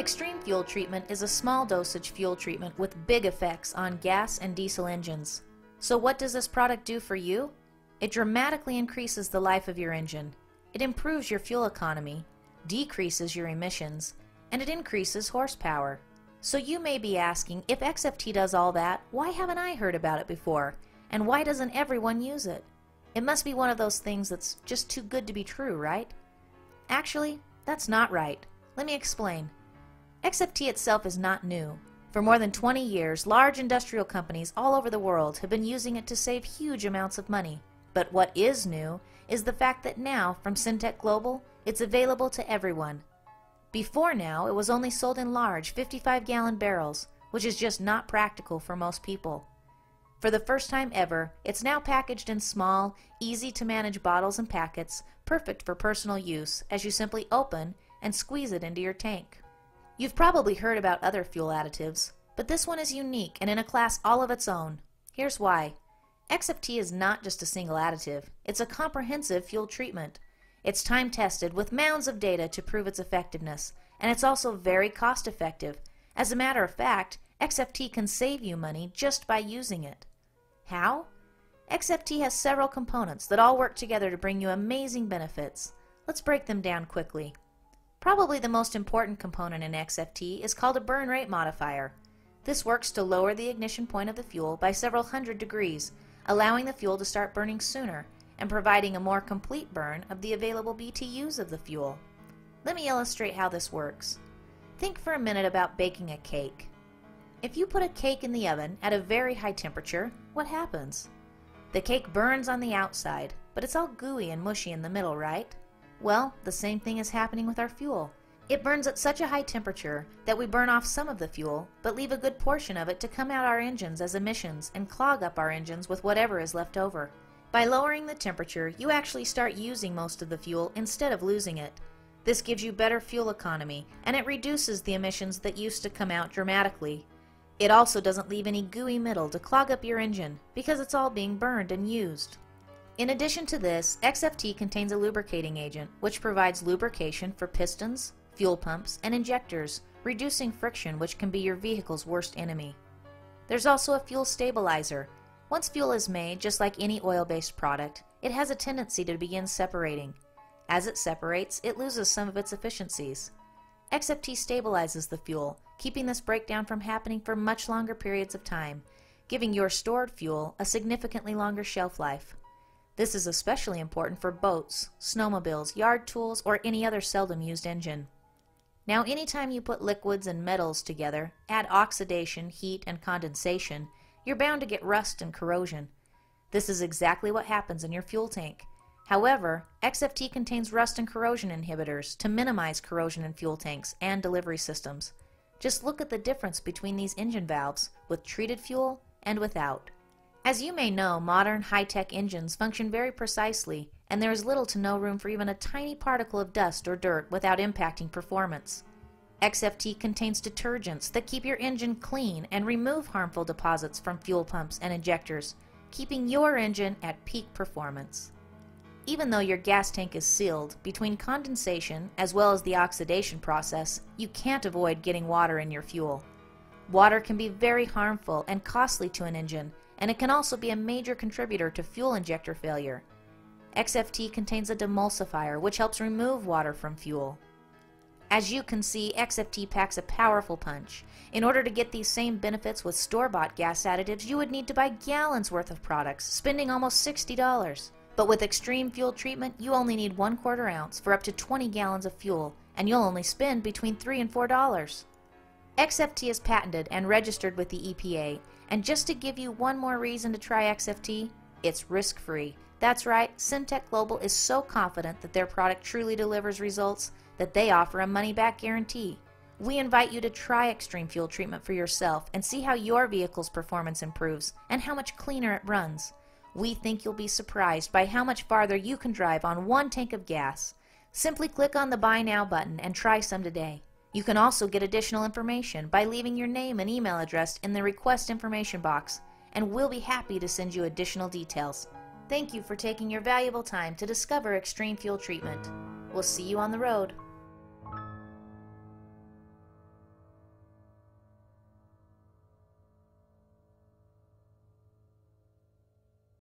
Extreme fuel treatment is a small dosage fuel treatment with big effects on gas and diesel engines. So what does this product do for you? It dramatically increases the life of your engine. It improves your fuel economy, decreases your emissions, and it increases horsepower. So you may be asking, if XFT does all that, why haven't I heard about it before? And why doesn't everyone use it? It must be one of those things that's just too good to be true, right? Actually, that's not right. Let me explain. XFT itself is not new. For more than 20 years, large industrial companies all over the world have been using it to save huge amounts of money. But what is new is the fact that now, from Syntec Global, it's available to everyone. Before now, it was only sold in large 55-gallon barrels, which is just not practical for most people. For the first time ever, it's now packaged in small, easy-to-manage bottles and packets, perfect for personal use, as you simply open and squeeze it into your tank. You've probably heard about other fuel additives, but this one is unique and in a class all of its own. Here's why. XFT is not just a single additive, it's a comprehensive fuel treatment. It's time-tested with mounds of data to prove its effectiveness, and it's also very cost-effective. As a matter of fact, XFT can save you money just by using it. How? XFT has several components that all work together to bring you amazing benefits. Let's break them down quickly. Probably the most important component in XFT is called a burn rate modifier. This works to lower the ignition point of the fuel by several hundred degrees, allowing the fuel to start burning sooner and providing a more complete burn of the available BTUs of the fuel. Let me illustrate how this works. Think for a minute about baking a cake. If you put a cake in the oven at a very high temperature, what happens? The cake burns on the outside, but it's all gooey and mushy in the middle, right? Well, the same thing is happening with our fuel. It burns at such a high temperature that we burn off some of the fuel, but leave a good portion of it to come out our engines as emissions and clog up our engines with whatever is left over. By lowering the temperature, you actually start using most of the fuel instead of losing it. This gives you better fuel economy, and it reduces the emissions that used to come out dramatically. It also doesn't leave any gooey middle to clog up your engine, because it's all being burned and used. In addition to this, XFT contains a lubricating agent, which provides lubrication for pistons, fuel pumps, and injectors, reducing friction, which can be your vehicle's worst enemy. There's also a fuel stabilizer. Once fuel is made, just like any oil-based product, it has a tendency to begin separating. As it separates, it loses some of its efficiencies. XFT stabilizes the fuel, keeping this breakdown from happening for much longer periods of time, giving your stored fuel a significantly longer shelf life. This is especially important for boats, snowmobiles, yard tools, or any other seldom used engine. Now, anytime you put liquids and metals together, add oxidation, heat, and condensation, you're bound to get rust and corrosion. This is exactly what happens in your fuel tank. However, XFT contains rust and corrosion inhibitors to minimize corrosion in fuel tanks and delivery systems. Just look at the difference between these engine valves with treated fuel and without. As you may know, modern high-tech engines function very precisely, and there is little to no room for even a tiny particle of dust or dirt without impacting performance. XFT contains detergents that keep your engine clean and remove harmful deposits from fuel pumps and injectors, keeping your engine at peak performance. Even though your gas tank is sealed, between condensation as well as the oxidation process, you can't avoid getting water in your fuel. Water can be very harmful and costly to an engine, and it can also be a major contributor to fuel injector failure. XFT contains a demulsifier which helps remove water from fuel. As you can see, XFT packs a powerful punch. In order to get these same benefits with store-bought gas additives, you would need to buy gallons worth of products, spending almost $60. But with extreme fuel treatment, you only need 1/4 ounce for up to 20 gallons of fuel, and you'll only spend between $3 and $4. XFT is patented and registered with the EPA, and just to give you one more reason to try XFT, it's risk-free. That's right, Syntec Global is so confident that their product truly delivers results that they offer a money-back guarantee. We invite you to try extreme fuel treatment for yourself and see how your vehicle's performance improves and how much cleaner it runs. We think you'll be surprised by how much farther you can drive on one tank of gas. Simply click on the Buy Now button and try some today. You can also get additional information by leaving your name and email address in the request information box, and we'll be happy to send you additional details. Thank you for taking your valuable time to discover extreme fuel treatment. We'll see you on the road.